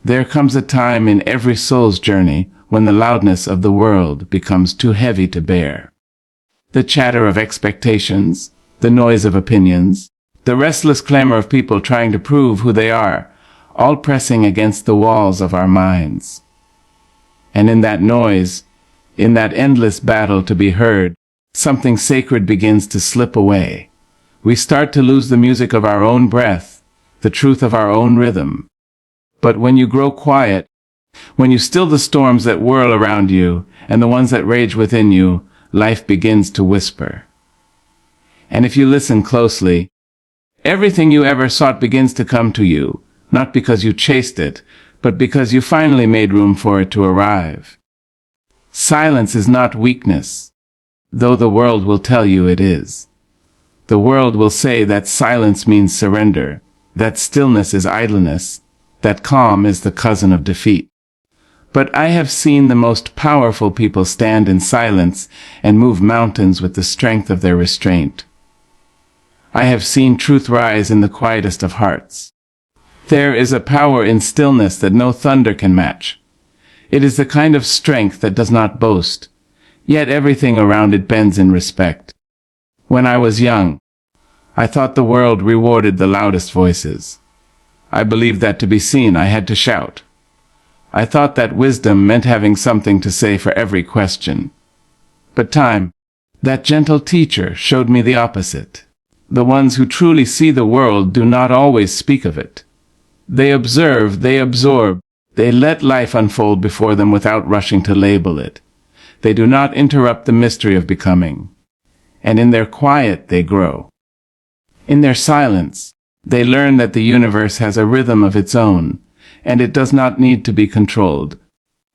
There comes a time in every soul's journey when the loudness of the world becomes too heavy to bear. The chatter of expectations, the noise of opinions, the restless clamor of people trying to prove who they are, all pressing against the walls of our minds. And in that noise, in that endless battle to be heard, something sacred begins to slip away. We start to lose the music of our own breath, the truth of our own rhythm. But when you grow quiet, when you still the storms that whirl around you and the ones that rage within you, life begins to whisper. And if you listen closely, everything you ever sought begins to come to you, not because you chased it, but because you finally made room for it to arrive. Silence is not weakness, though the world will tell you it is. The world will say that silence means surrender, that stillness is idleness, that calm is the cousin of defeat. But I have seen the most powerful people stand in silence and move mountains with the strength of their restraint. I have seen truth rise in the quietest of hearts. There is a power in stillness that no thunder can match. It is the kind of strength that does not boast, yet everything around it bends in respect. When I was young, I thought the world rewarded the loudest voices. I believed that to be seen I had to shout. I thought that wisdom meant having something to say for every question. But time, that gentle teacher, showed me the opposite. The ones who truly see the world do not always speak of it. They observe, they absorb, they let life unfold before them without rushing to label it. They do not interrupt the mystery of becoming. And in their quiet they grow. In their silence, they learn that the universe has a rhythm of its own, and it does not need to be controlled,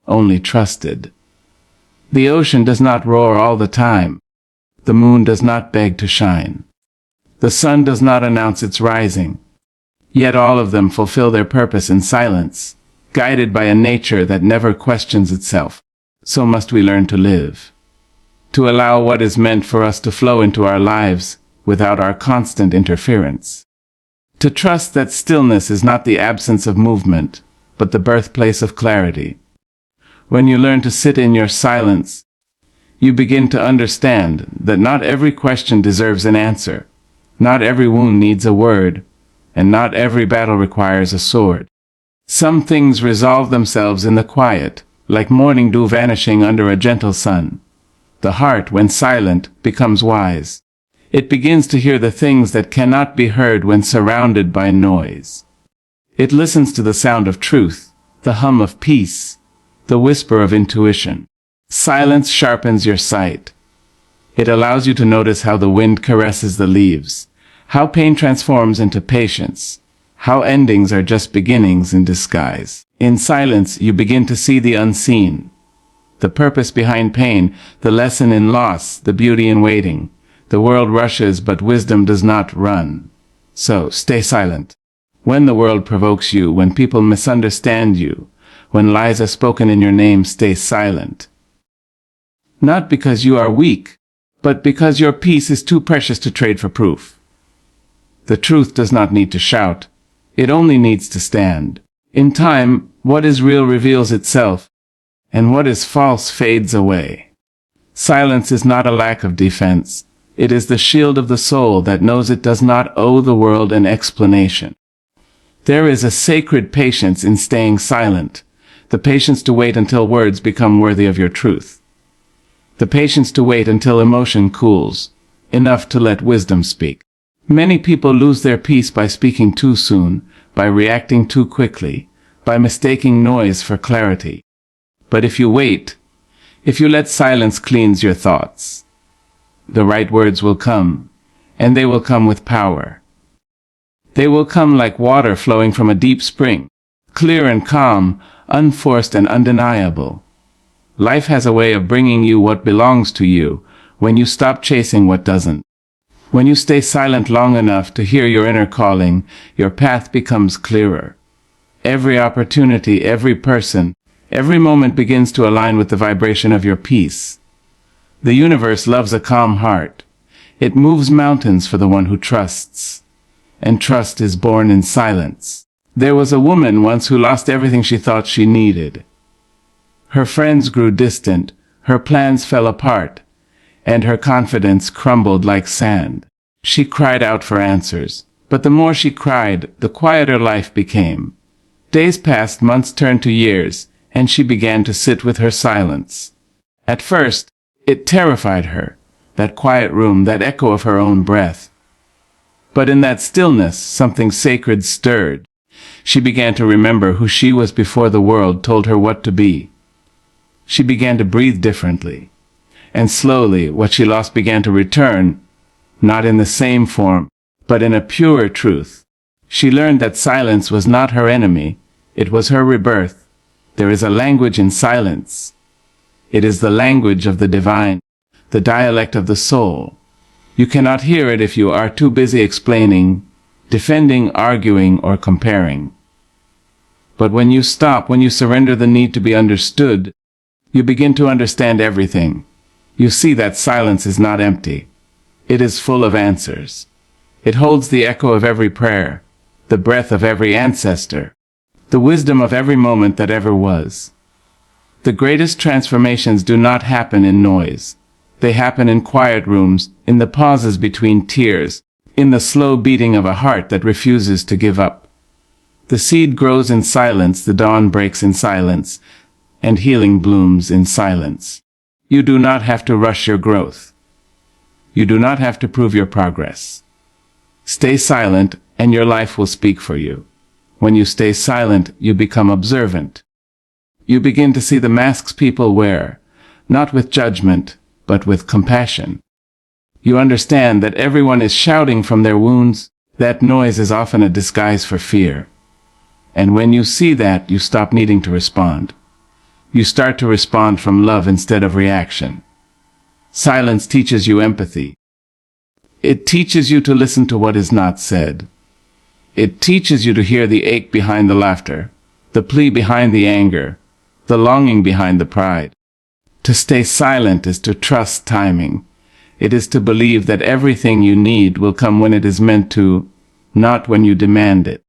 only trusted. The ocean does not roar all the time. The moon does not beg to shine. The sun does not announce its rising. Yet all of them fulfill their purpose in silence, guided by a nature that never questions itself. So must we learn to live, to allow what is meant for us to flow into our lives without our constant interference. To trust that stillness is not the absence of movement, but the birthplace of clarity. When you learn to sit in your silence, you begin to understand that not every question deserves an answer, not every wound needs a word, and not every battle requires a sword. Some things resolve themselves in the quiet, like morning dew vanishing under a gentle sun. The heart, when silent, becomes wise. It begins to hear the things that cannot be heard when surrounded by noise. It listens to the sound of truth, the hum of peace, the whisper of intuition. Silence sharpens your sight. It allows you to notice how the wind caresses the leaves, how pain transforms into patience, how endings are just beginnings in disguise. In silence, you begin to see the unseen, the purpose behind pain, the lesson in loss, the beauty in waiting. The world rushes, but wisdom does not run. So, stay silent. When the world provokes you, when people misunderstand you, when lies are spoken in your name, stay silent. Not because you are weak, but because your peace is too precious to trade for proof. The truth does not need to shout. It only needs to stand. In time, what is real reveals itself, and what is false fades away. Silence is not a lack of defense. It is the shield of the soul that knows it does not owe the world an explanation. There is a sacred patience in staying silent, the patience to wait until words become worthy of your truth. The patience to wait until emotion cools, enough to let wisdom speak. Many people lose their peace by speaking too soon, by reacting too quickly, by mistaking noise for clarity. But if you wait, if you let silence cleanse your thoughts, the right words will come, and they will come with power. They will come like water flowing from a deep spring, clear and calm, unforced and undeniable. Life has a way of bringing you what belongs to you when you stop chasing what doesn't. When you stay silent long enough to hear your inner calling, your path becomes clearer. Every opportunity, every person, every moment begins to align with the vibration of your peace. The universe loves a calm heart. It moves mountains for the one who trusts. And trust is born in silence. There was a woman once who lost everything she thought she needed. Her friends grew distant, her plans fell apart, and her confidence crumbled like sand. She cried out for answers, but the more she cried, the quieter life became. Days passed, months turned to years, and she began to sit with her silence. At first, it terrified her, that quiet room, that echo of her own breath. But in that stillness, something sacred stirred. She began to remember who she was before the world told her what to be. She began to breathe differently. And slowly, what she lost began to return, not in the same form, but in a purer truth. She learned that silence was not her enemy, it was her rebirth. There is a language in silence. It is the language of the divine, the dialect of the soul. You cannot hear it if you are too busy explaining, defending, arguing, or comparing. But when you stop, when you surrender the need to be understood, you begin to understand everything. You see that silence is not empty. It is full of answers. It holds the echo of every prayer, the breath of every ancestor, the wisdom of every moment that ever was. The greatest transformations do not happen in noise. They happen in quiet rooms, in the pauses between tears, in the slow beating of a heart that refuses to give up. The seed grows in silence, the dawn breaks in silence, and healing blooms in silence. You do not have to rush your growth. You do not have to prove your progress. Stay silent, and your life will speak for you. When you stay silent, you become observant. You begin to see the masks people wear, not with judgment, but with compassion. You understand that everyone is shouting from their wounds. That noise is often a disguise for fear. And when you see that, you stop needing to respond. You start to respond from love instead of reaction. Silence teaches you empathy. It teaches you to listen to what is not said. It teaches you to hear the ache behind the laughter, the plea behind the anger, the longing behind the pride. To stay silent is to trust timing. It is to believe that everything you need will come when it is meant to, not when you demand it.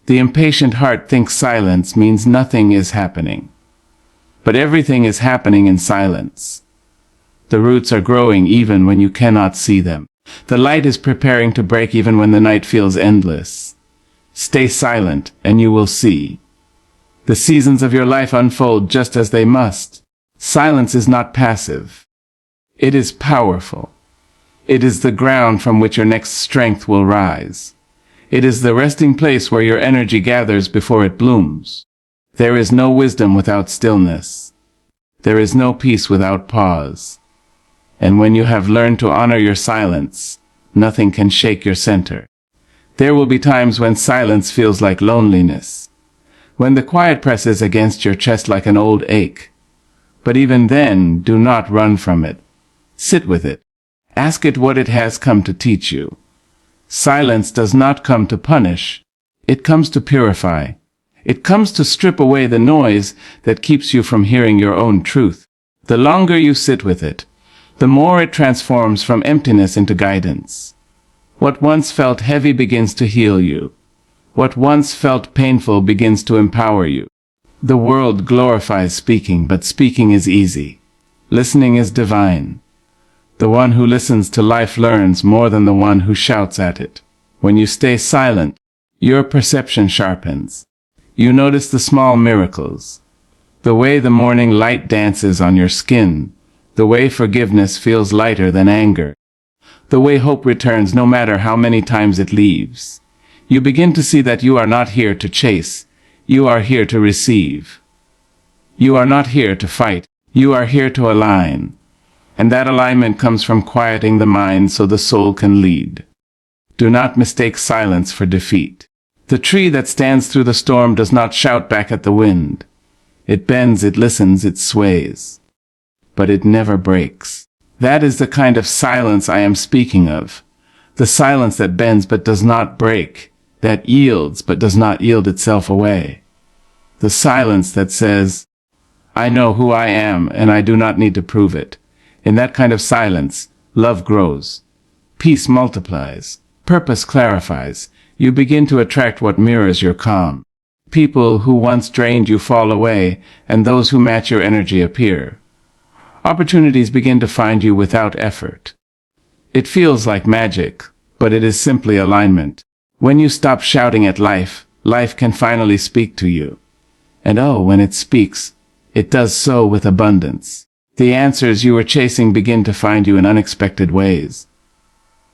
The impatient heart thinks silence means nothing is happening. But everything is happening in silence. The roots are growing even when you cannot see them. The light is preparing to break even when the night feels endless. Stay silent, and you will see. The seasons of your life unfold just as they must. Silence is not passive. It is powerful. It is the ground from which your next strength will rise. It is the resting place where your energy gathers before it blooms. There is no wisdom without stillness. There is no peace without pause. And when you have learned to honor your silence, nothing can shake your center. There will be times when silence feels like loneliness, when the quiet presses against your chest like an old ache. But even then, do not run from it. Sit with it. Ask it what it has come to teach you. Silence does not come to punish. It comes to purify. It comes to strip away the noise that keeps you from hearing your own truth. The longer you sit with it, the more it transforms from emptiness into guidance. What once felt heavy begins to heal you. What once felt painful begins to empower you. The world glorifies speaking, but speaking is easy. Listening is divine. The one who listens to life learns more than the one who shouts at it. When you stay silent, your perception sharpens. You notice the small miracles. The way the morning light dances on your skin. The way forgiveness feels lighter than anger. The way hope returns no matter how many times it leaves. You begin to see that you are not here to chase. You are here to receive. You are not here to fight. You are here to align. And that alignment comes from quieting the mind so the soul can lead. Do not mistake silence for defeat. The tree that stands through the storm does not shout back at the wind. It bends, it listens, it sways. But it never breaks. That is the kind of silence I am speaking of. The silence that bends but does not break, that yields but does not yield itself away. The silence that says, I know who I am and I do not need to prove it. In that kind of silence, love grows. Peace multiplies. Purpose clarifies. You begin to attract what mirrors your calm. People who once drained you fall away, and those who match your energy appear. Opportunities begin to find you without effort. It feels like magic, but it is simply alignment. When you stop shouting at life, life can finally speak to you. And oh, when it speaks, it does so with abundance. The answers you were chasing begin to find you in unexpected ways.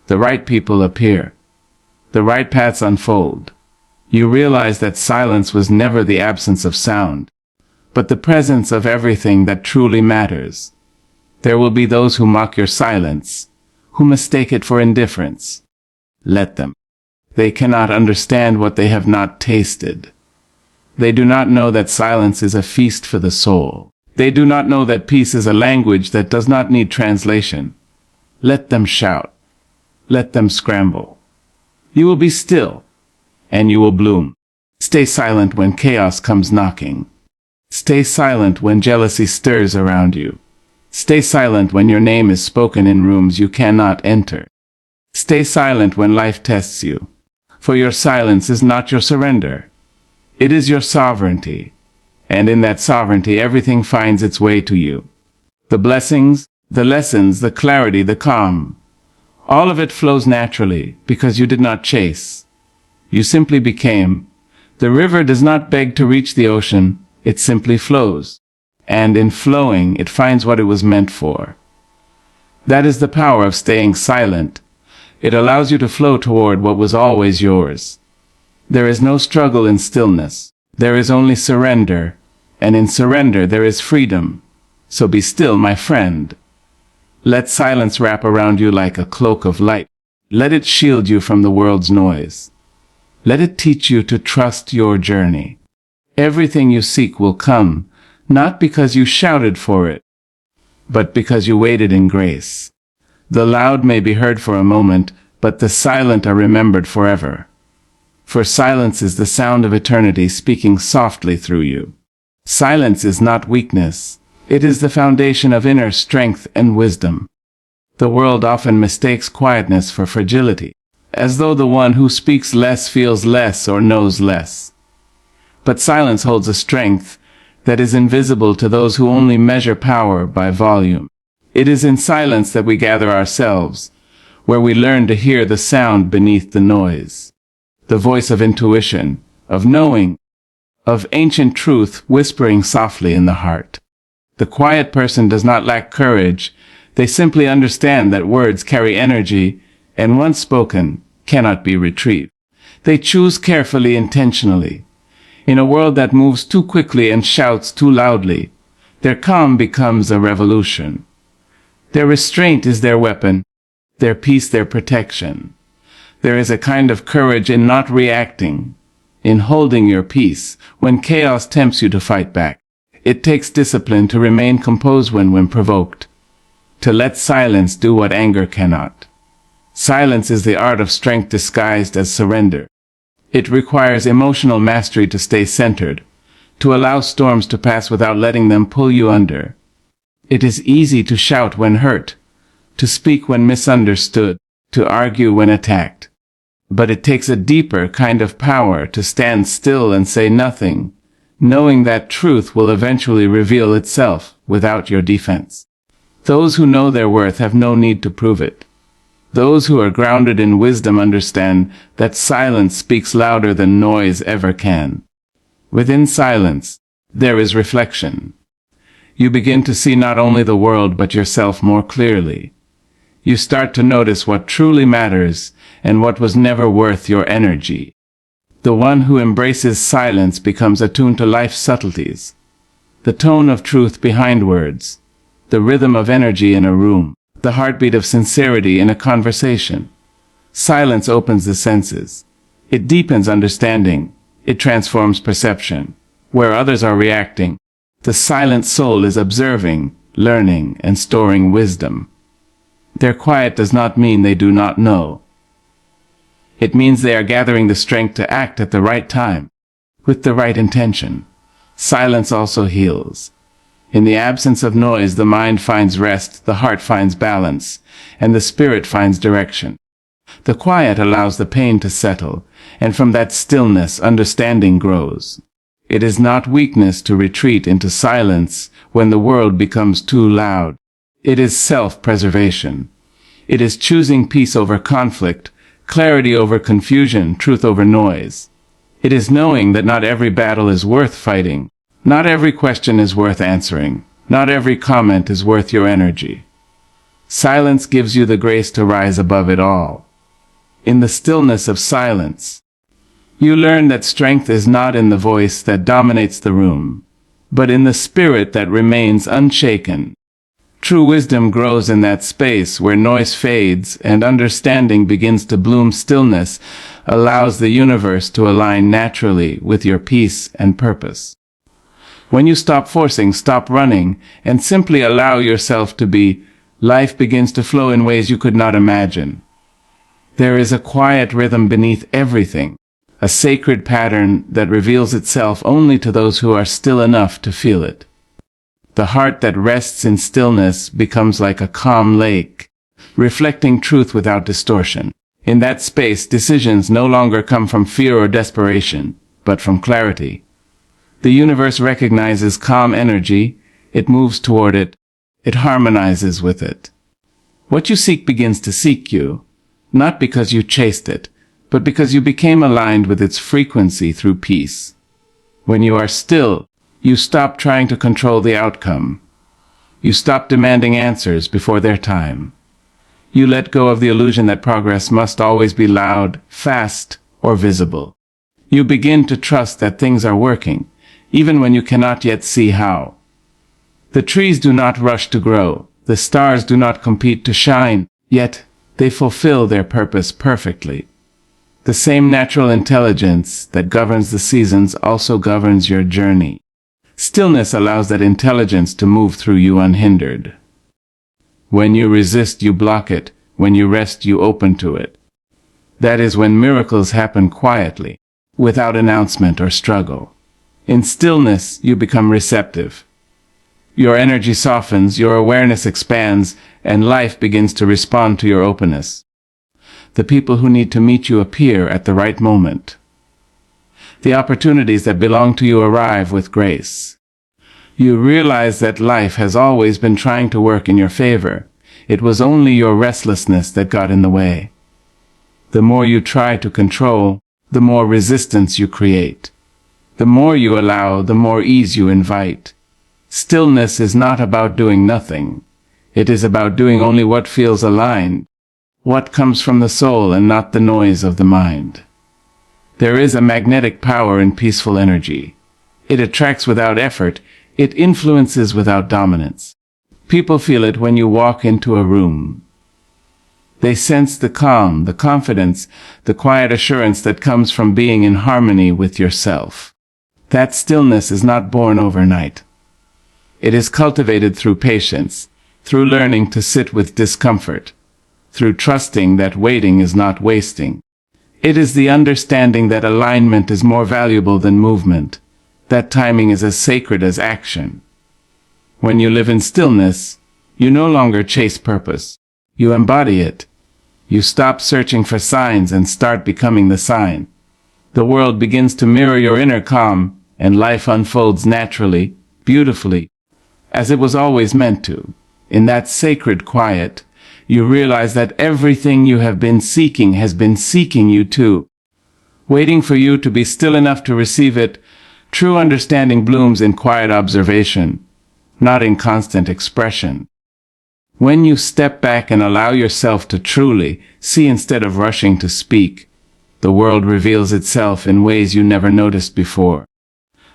The right people appear. The right paths unfold. You realize that silence was never the absence of sound, but the presence of everything that truly matters. There will be those who mock your silence, who mistake it for indifference. Let them. They cannot understand what they have not tasted. They do not know that silence is a feast for the soul. They do not know that peace is a language that does not need translation. Let them shout. Let them scramble. You will be still, and you will bloom. Stay silent when chaos comes knocking. Stay silent when jealousy stirs around you. Stay silent when your name is spoken in rooms you cannot enter. Stay silent when life tests you, for your silence is not your surrender. It is your sovereignty, and in that sovereignty everything finds its way to you. The blessings, the lessons, the clarity, the calm, all of it flows naturally because you did not chase. You simply became. The river does not beg to reach the ocean, it simply flows. And in flowing, it finds what it was meant for. That is the power of staying silent. It allows you to flow toward what was always yours. There is no struggle in stillness. There is only surrender, and in surrender there is freedom. So be still, my friend. Let silence wrap around you like a cloak of light. Let it shield you from the world's noise. Let it teach you to trust your journey. Everything you seek will come, not because you shouted for it, but because you waited in grace. The loud may be heard for a moment, but the silent are remembered forever. For silence is the sound of eternity speaking softly through you. Silence is not weakness. It is the foundation of inner strength and wisdom. The world often mistakes quietness for fragility, as though the one who speaks less feels less or knows less. But silence holds a strength that is invisible to those who only measure power by volume. It is in silence that we gather ourselves, where we learn to hear the sound beneath the noise. The voice of intuition, of knowing, of ancient truth whispering softly in the heart. The quiet person does not lack courage. They simply understand that words carry energy, and once spoken, cannot be retrieved. They choose carefully, intentionally. In a world that moves too quickly and shouts too loudly, their calm becomes a revolution. Their restraint is their weapon, their peace their protection. There is a kind of courage in not reacting, in holding your peace when chaos tempts you to fight back. It takes discipline to remain composed when provoked, to let silence do what anger cannot. Silence is the art of strength disguised as surrender. It requires emotional mastery to stay centered, to allow storms to pass without letting them pull you under. It is easy to shout when hurt, to speak when misunderstood, to argue when attacked. But it takes a deeper kind of power to stand still and say nothing, knowing that truth will eventually reveal itself without your defense. Those who know their worth have no need to prove it. Those who are grounded in wisdom understand that silence speaks louder than noise ever can. Within silence, there is reflection. You begin to see not only the world but yourself more clearly. You start to notice what truly matters and what was never worth your energy. The one who embraces silence becomes attuned to life's subtleties, the tone of truth behind words, the rhythm of energy in a room, the heartbeat of sincerity in a conversation. Silence opens the senses. It deepens understanding. It transforms perception. Where others are reacting, the silent soul is observing, learning, and storing wisdom. Their quiet does not mean they do not know. It means they are gathering the strength to act at the right time, with the right intention. Silence also heals. In the absence of noise, the mind finds rest, the heart finds balance, and the spirit finds direction. The quiet allows the pain to settle, and from that stillness understanding grows. It is not weakness to retreat into silence when the world becomes too loud. It is self-preservation. It is choosing peace over conflict, clarity over confusion, truth over noise. It is knowing that not every battle is worth fighting. Not every question is worth answering. Not every comment is worth your energy. Silence gives you the grace to rise above it all. In the stillness of silence, you learn that strength is not in the voice that dominates the room, but in the spirit that remains unshaken. True wisdom grows in that space where noise fades and understanding begins to bloom. Stillness allows the universe to align naturally with your peace and purpose. When you stop forcing, stop running, and simply allow yourself to be, life begins to flow in ways you could not imagine. There is a quiet rhythm beneath everything, a sacred pattern that reveals itself only to those who are still enough to feel it. The heart that rests in stillness becomes like a calm lake, reflecting truth without distortion. In that space, decisions no longer come from fear or desperation, but from clarity. The universe recognizes calm energy, it moves toward it, it harmonizes with it. What you seek begins to seek you, not because you chased it, but because you became aligned with its frequency through peace. When you are still, you stop trying to control the outcome. You stop demanding answers before their time. You let go of the illusion that progress must always be loud, fast, or visible. You begin to trust that things are working, even when you cannot yet see how. The trees do not rush to grow, the stars do not compete to shine, yet they fulfill their purpose perfectly. The same natural intelligence that governs the seasons also governs your journey. Stillness allows that intelligence to move through you unhindered. When you resist, you block it. When you rest, you open to it. That is when miracles happen quietly, without announcement or struggle. In stillness, you become receptive. Your energy softens, your awareness expands, and life begins to respond to your openness. The people who need to meet you appear at the right moment. The opportunities that belong to you arrive with grace. You realize that life has always been trying to work in your favor. It was only your restlessness that got in the way. The more you try to control, the more resistance you create. The more you allow, the more ease you invite. Stillness is not about doing nothing. It is about doing only what feels aligned, what comes from the soul and not the noise of the mind. There is a magnetic power in peaceful energy. It attracts without effort. It influences without dominance. People feel it when you walk into a room. They sense the calm, the confidence, the quiet assurance that comes from being in harmony with yourself. That stillness is not born overnight. It is cultivated through patience, through learning to sit with discomfort, through trusting that waiting is not wasting. It is the understanding that alignment is more valuable than movement, that timing is as sacred as action. When you live in stillness, you no longer chase purpose. You embody it. You stop searching for signs and start becoming the sign. The world begins to mirror your inner calm, and life unfolds naturally, beautifully, as it was always meant to. In that sacred quiet, you realize that everything you have been seeking has been seeking you too, waiting for you to be still enough to receive it. True understanding blooms in quiet observation, not in constant expression. When you step back and allow yourself to truly see instead of rushing to speak, the world reveals itself in ways you never noticed before.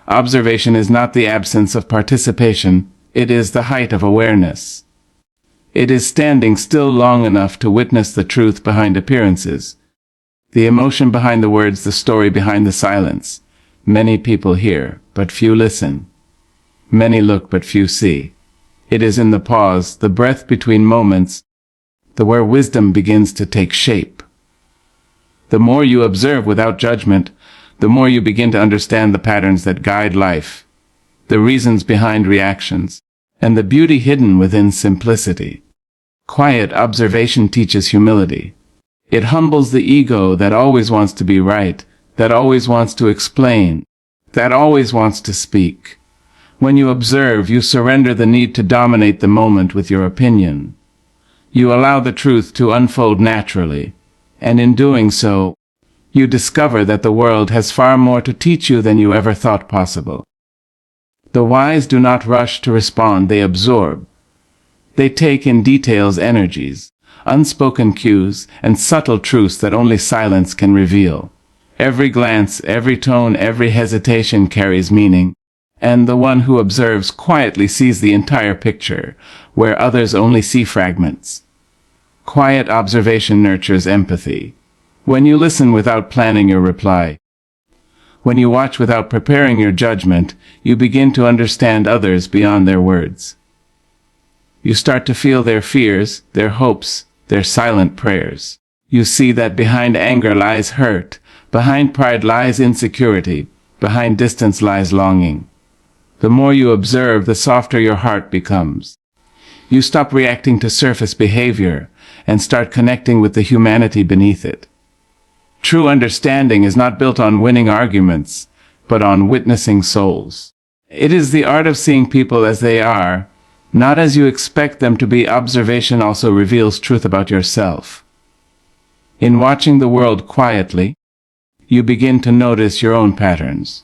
Observation is not the absence of participation, it is the height of awareness. It is standing still long enough to witness the truth behind appearances, the emotion behind the words, the story behind the silence. Many people hear, but few listen. Many look, but few see. It is in the pause, the breath between moments, where wisdom begins to take shape. The more you observe without judgment, the more you begin to understand the patterns that guide life, the reasons behind reactions, and the beauty hidden within simplicity. Quiet observation teaches humility. It humbles the ego that always wants to be right, that always wants to explain, that always wants to speak. When you observe, you surrender the need to dominate the moment with your opinion. You allow the truth to unfold naturally, and in doing so, you discover that the world has far more to teach you than you ever thought possible. The wise do not rush to respond, they absorb. They take in details, energies, unspoken cues, and subtle truths that only silence can reveal. Every glance, every tone, every hesitation carries meaning, and the one who observes quietly sees the entire picture, where others only see fragments. Quiet observation nurtures empathy. When you listen without planning your reply, when you watch without preparing your judgment, you begin to understand others beyond their words. You start to feel their fears, their hopes, their silent prayers. You see that behind anger lies hurt, behind pride lies insecurity, behind distance lies longing. The more you observe, the softer your heart becomes. You stop reacting to surface behavior and start connecting with the humanity beneath it. True understanding is not built on winning arguments, but on witnessing souls. It is the art of seeing people as they are, not as you expect them to be. Observation also reveals truth about yourself. In watching the world quietly, you begin to notice your own patterns.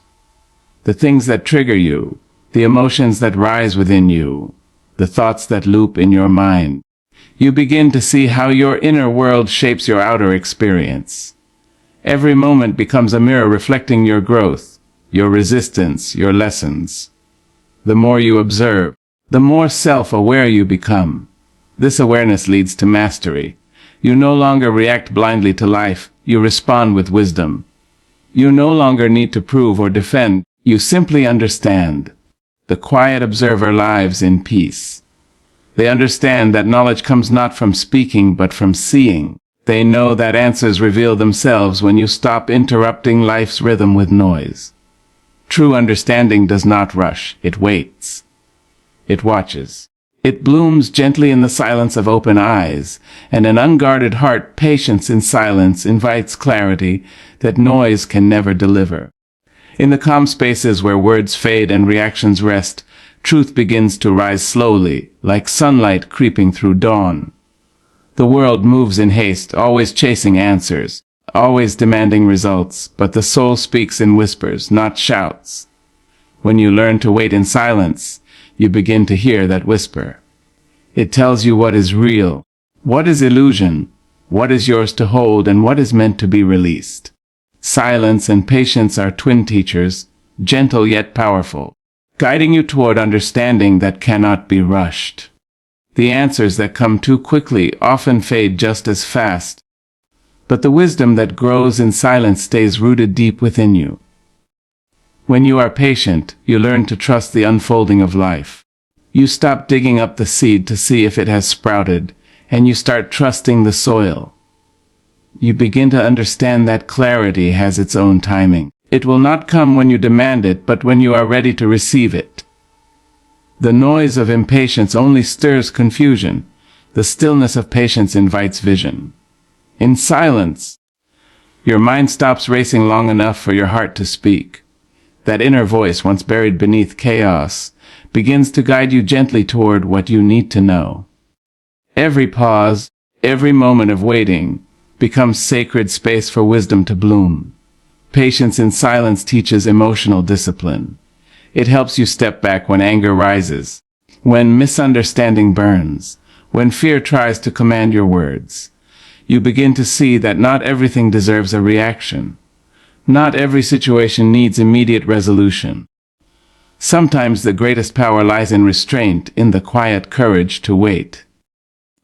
The things that trigger you, the emotions that rise within you, the thoughts that loop in your mind. You begin to see how your inner world shapes your outer experience. Every moment becomes a mirror reflecting your growth, your resistance, your lessons. The more you observe, the more self-aware you become. This awareness leads to mastery. You no longer react blindly to life, you respond with wisdom. You no longer need to prove or defend, you simply understand. The quiet observer lives in peace. They understand that knowledge comes not from speaking but from seeing. They know that answers reveal themselves when you stop interrupting life's rhythm with noise. True understanding does not rush, it waits. It watches. It blooms gently in the silence of open eyes, and an unguarded heart. Patience in silence invites clarity that noise can never deliver. In the calm spaces where words fade and reactions rest, truth begins to rise slowly, like sunlight creeping through dawn. The world moves in haste, always chasing answers, always demanding results, but the soul speaks in whispers, not shouts. When you learn to wait in silence, you begin to hear that whisper. It tells you what is real, what is illusion, what is yours to hold, and what is meant to be released. Silence and patience are twin teachers, gentle yet powerful, guiding you toward understanding that cannot be rushed. The answers that come too quickly often fade just as fast, but the wisdom that grows in silence stays rooted deep within you. When you are patient, you learn to trust the unfolding of life. You stop digging up the seed to see if it has sprouted, and you start trusting the soil. You begin to understand that clarity has its own timing. It will not come when you demand it, but when you are ready to receive it. The noise of impatience only stirs confusion. The stillness of patience invites vision. In silence, your mind stops racing long enough for your heart to speak. That inner voice, once buried beneath chaos, begins to guide you gently toward what you need to know. Every pause, every moment of waiting, becomes sacred space for wisdom to bloom. Patience in silence teaches emotional discipline. It helps you step back when anger rises, when misunderstanding burns, when fear tries to command your words. You begin to see that not everything deserves a reaction. Not every situation needs immediate resolution. Sometimes the greatest power lies in restraint, in the quiet courage to wait.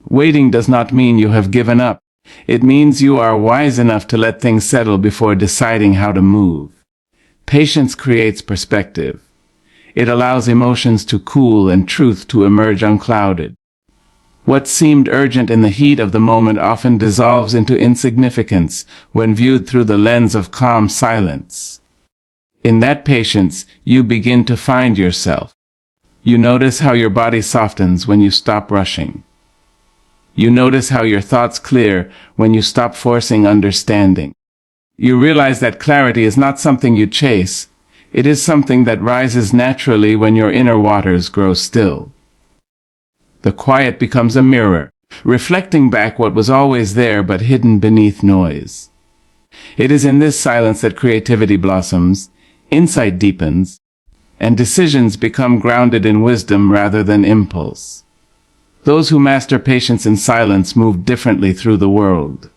Waiting does not mean you have given up. It means you are wise enough to let things settle before deciding how to move. Patience creates perspective. It allows emotions to cool and truth to emerge unclouded. What seemed urgent in the heat of the moment often dissolves into insignificance when viewed through the lens of calm silence. In that patience, you begin to find yourself. You notice how your body softens when you stop rushing. You notice how your thoughts clear when you stop forcing understanding. You realize that clarity is not something you chase. It is something that rises naturally when your inner waters grow still. The quiet becomes a mirror, reflecting back what was always there but hidden beneath noise. It is in this silence that creativity blossoms, insight deepens, and decisions become grounded in wisdom rather than impulse. Those who master patience in silence move differently through the world.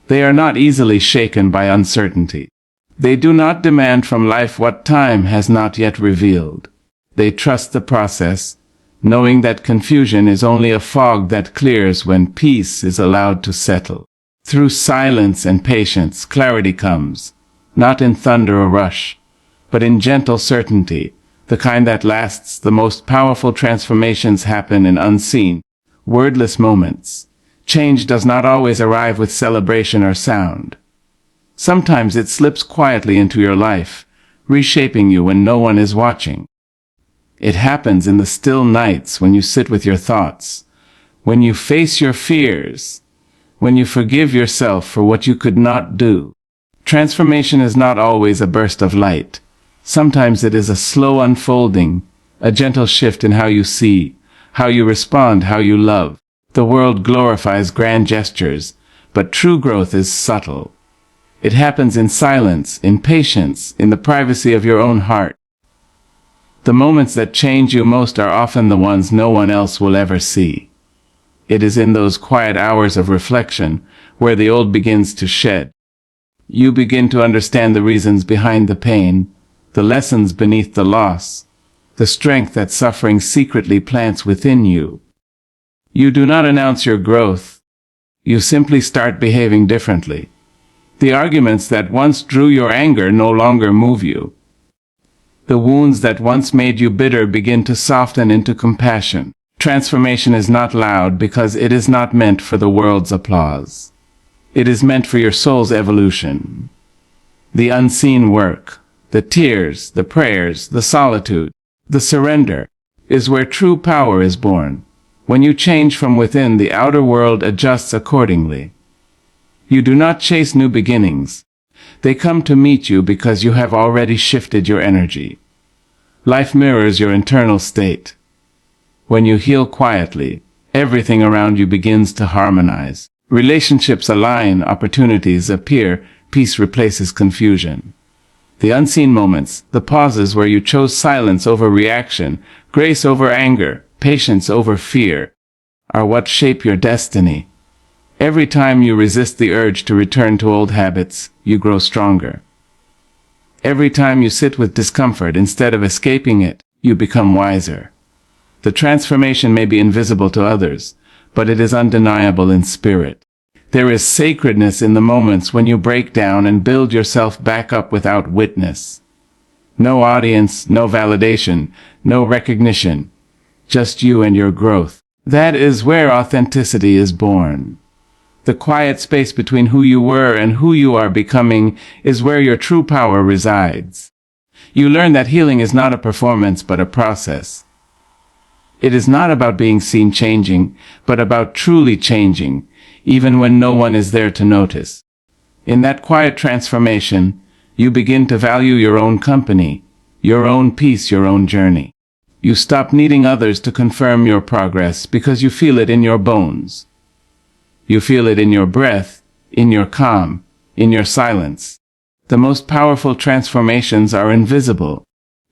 They are not easily shaken by uncertainty. They do not demand from life what time has not yet revealed. They trust the process, knowing that confusion is only a fog that clears when peace is allowed to settle. Through silence and patience, clarity comes, not in thunder or rush, but in gentle certainty, the kind that lasts. The most powerful transformations happen in unseen, wordless moments. Change does not always arrive with celebration or sound. Sometimes it slips quietly into your life, reshaping you when no one is watching. It happens in the still nights when you sit with your thoughts, when you face your fears, when you forgive yourself for what you could not do. Transformation is not always a burst of light. Sometimes it is a slow unfolding, a gentle shift in how you see, how you respond, how you love. The world glorifies grand gestures, but true growth is subtle. It happens in silence, in patience, in the privacy of your own heart. The moments that change you most are often the ones no one else will ever see. It is in those quiet hours of reflection where the old begins to shed. You begin to understand the reasons behind the pain, the lessons beneath the loss, the strength that suffering secretly plants within you. You do not announce your growth. You simply start behaving differently. The arguments that once drew your anger no longer move you. The wounds that once made you bitter begin to soften into compassion. Transformation is not loud because it is not meant for the world's applause. It is meant for your soul's evolution. The unseen work, the tears, the prayers, the solitude, the surrender, is where true power is born. When you change from within, the outer world adjusts accordingly. You do not chase new beginnings. They come to meet you because you have already shifted your energy. Life mirrors your internal state. When you heal quietly, everything around you begins to harmonize. Relationships align, opportunities appear, peace replaces confusion. The unseen moments, the pauses where you chose silence over reaction, grace over anger, patience over fear, are what shape your destiny. Every time you resist the urge to return to old habits, you grow stronger. Every time you sit with discomfort instead of escaping it, you become wiser. The transformation may be invisible to others, but it is undeniable in spirit. There is sacredness in the moments when you break down and build yourself back up without witness. No audience, no validation, no recognition, just you and your growth. That is where authenticity is born. The quiet space between who you were and who you are becoming is where your true power resides. You learn that healing is not a performance but a process. It is not about being seen changing, but about truly changing, even when no one is there to notice. In that quiet transformation, you begin to value your own company, your own peace, your own journey. You stop needing others to confirm your progress because you feel it in your bones. You feel it in your breath, in your calm, in your silence. The most powerful transformations are invisible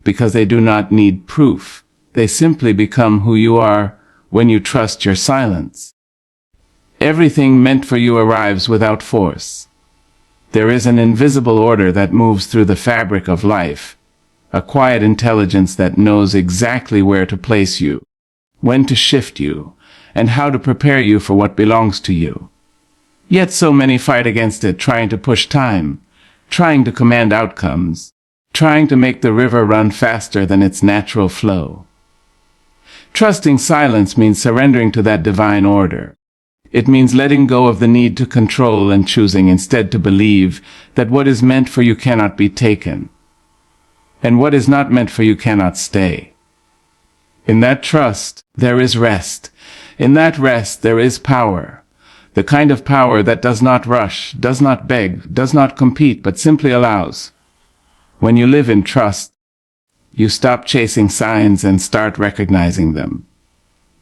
because they do not need proof. They simply become who you are when you trust your silence. Everything meant for you arrives without force. There is an invisible order that moves through the fabric of life, a quiet intelligence that knows exactly where to place you, when to shift you, and how to prepare you for what belongs to you. Yet so many fight against it, trying to push time, trying to command outcomes, trying to make the river run faster than its natural flow. Trusting silence means surrendering to that divine order. It means letting go of the need to control and choosing instead to believe that what is meant for you cannot be taken, and what is not meant for you cannot stay. In that trust, there is rest. In that rest there is power. The kind of power that does not rush, does not beg, does not compete, but simply allows. When you live in trust, you stop chasing signs and start recognizing them.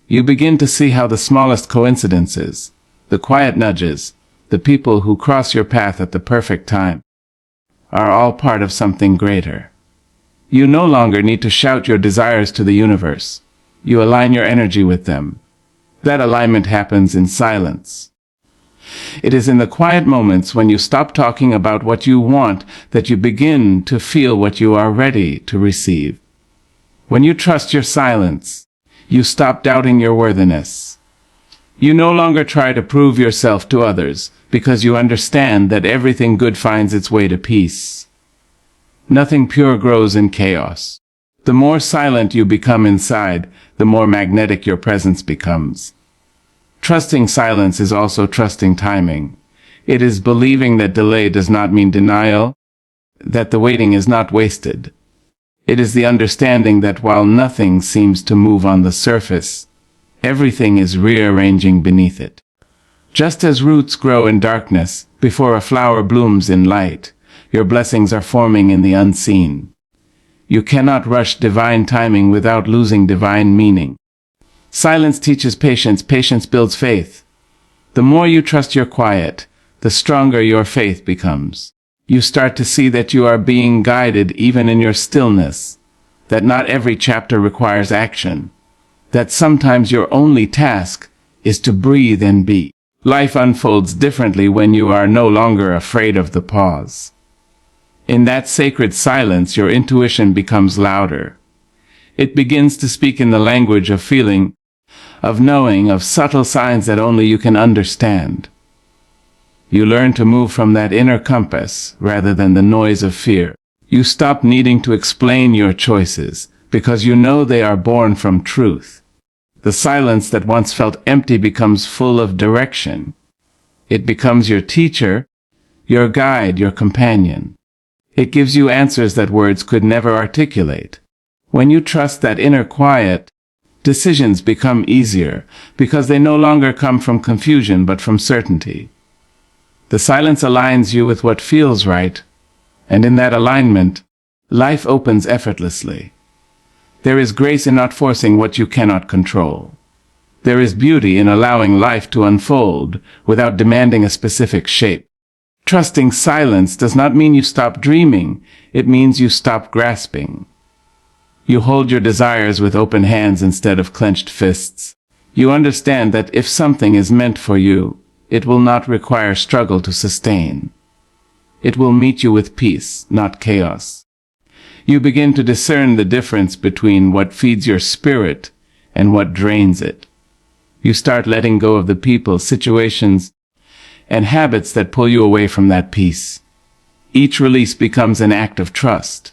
You begin to see how the smallest coincidences, the quiet nudges, the people who cross your path at the perfect time, are all part of something greater. You no longer need to shout your desires to the universe. You align your energy with them. That alignment happens in silence. It is in the quiet moments when you stop talking about what you want that you begin to feel what you are ready to receive. When you trust your silence, you stop doubting your worthiness. You no longer try to prove yourself to others because you understand that everything good finds its way to peace. Nothing pure grows in chaos. The more silent you become inside, the more magnetic your presence becomes. Trusting silence is also trusting timing. It is believing that delay does not mean denial, that the waiting is not wasted. It is the understanding that while nothing seems to move on the surface, everything is rearranging beneath it. Just as roots grow in darkness before a flower blooms in light, your blessings are forming in the unseen. You cannot rush divine timing without losing divine meaning. Silence teaches patience. Patience builds faith. The more you trust your quiet, the stronger your faith becomes. You start to see that you are being guided even in your stillness, that not every chapter requires action, that sometimes your only task is to breathe and be. Life unfolds differently when you are no longer afraid of the pause. In that sacred silence, your intuition becomes louder. It begins to speak in the language of feeling, of knowing, of subtle signs that only you can understand. You learn to move from that inner compass rather than the noise of fear. You stop needing to explain your choices because you know they are born from truth. The silence that once felt empty becomes full of direction. It becomes your teacher, your guide, your companion. It gives you answers that words could never articulate. When you trust that inner quiet, decisions become easier because they no longer come from confusion but from certainty. The silence aligns you with what feels right, and in that alignment, life opens effortlessly. There is grace in not forcing what you cannot control. There is beauty in allowing life to unfold without demanding a specific shape. Trusting silence does not mean you stop dreaming, it means you stop grasping. You hold your desires with open hands instead of clenched fists. You understand that if something is meant for you, it will not require struggle to sustain. It will meet you with peace, not chaos. You begin to discern the difference between what feeds your spirit and what drains it. You start letting go of the people, situations, and habits that pull you away from that peace. Each release becomes an act of trust.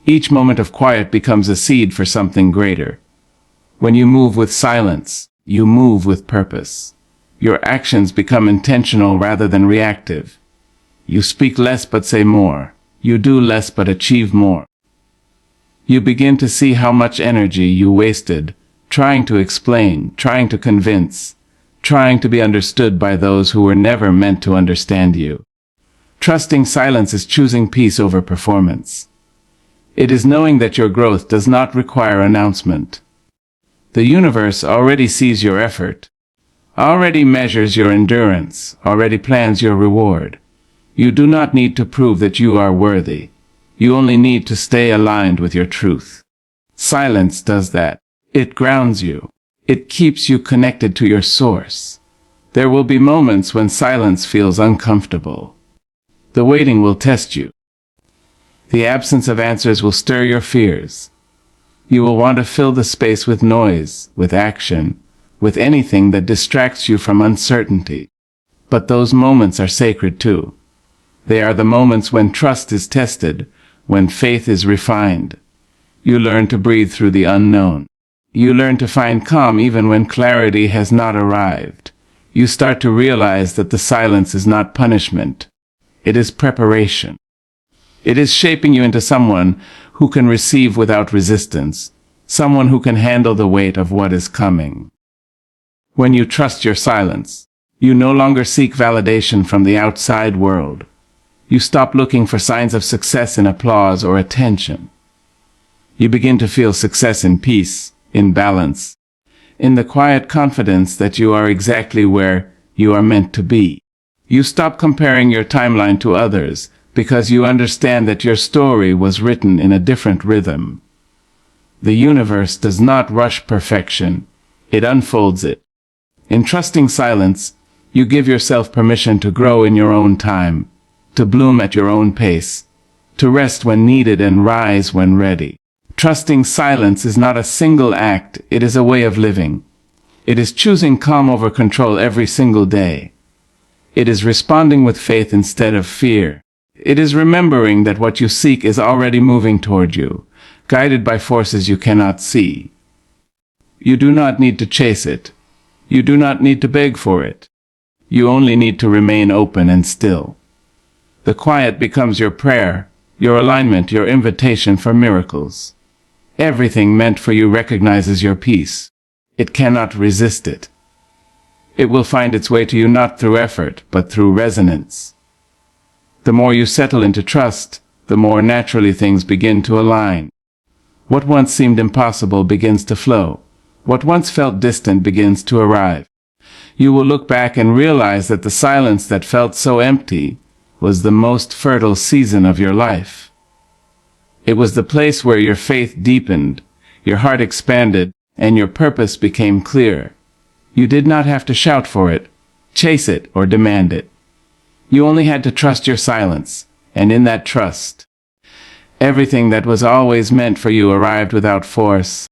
Each moment of quiet becomes a seed for something greater. When you move with silence, you move with purpose. Your actions become intentional rather than reactive. You speak less but say more. You do less but achieve more. You begin to see how much energy you wasted trying to explain, trying to convince, trying to be understood by those who were never meant to understand you. Trusting silence is choosing peace over performance. It is knowing that your growth does not require announcement. The universe already sees your effort, already measures your endurance, already plans your reward. You do not need to prove that you are worthy. You only need to stay aligned with your truth. Silence does that. It grounds you. It keeps you connected to your source. There will be moments when silence feels uncomfortable. The waiting will test you. The absence of answers will stir your fears. You will want to fill the space with noise, with action, with anything that distracts you from uncertainty. But those moments are sacred too. They are the moments when trust is tested, when faith is refined. You learn to breathe through the unknown. You learn to find calm even when clarity has not arrived. You start to realize that the silence is not punishment. It is preparation. It is shaping you into someone who can receive without resistance, someone who can handle the weight of what is coming. When you trust your silence, you no longer seek validation from the outside world. You stop looking for signs of success in applause or attention. You begin to feel success in peace, in balance, in the quiet confidence that you are exactly where you are meant to be. You stop comparing your timeline to others because you understand that your story was written in a different rhythm. The universe does not rush perfection, it unfolds it. In trusting silence, you give yourself permission to grow in your own time, to bloom at your own pace, to rest when needed and rise when ready. Trusting silence is not a single act, it is a way of living. It is choosing calm over control every single day. It is responding with faith instead of fear. It is remembering that what you seek is already moving toward you, guided by forces you cannot see. You do not need to chase it. You do not need to beg for it. You only need to remain open and still. The quiet becomes your prayer, your alignment, your invitation for miracles. Everything meant for you recognizes your peace. It cannot resist it. It will find its way to you not through effort, but through resonance. The more you settle into trust, the more naturally things begin to align. What once seemed impossible begins to flow. What once felt distant begins to arrive. You will look back and realize that the silence that felt so empty was the most fertile season of your life. It was the place where your faith deepened, your heart expanded, and your purpose became clear. You did not have to shout for it, chase it, or demand it. You only had to trust your silence, and in that trust, everything that was always meant for you arrived without force,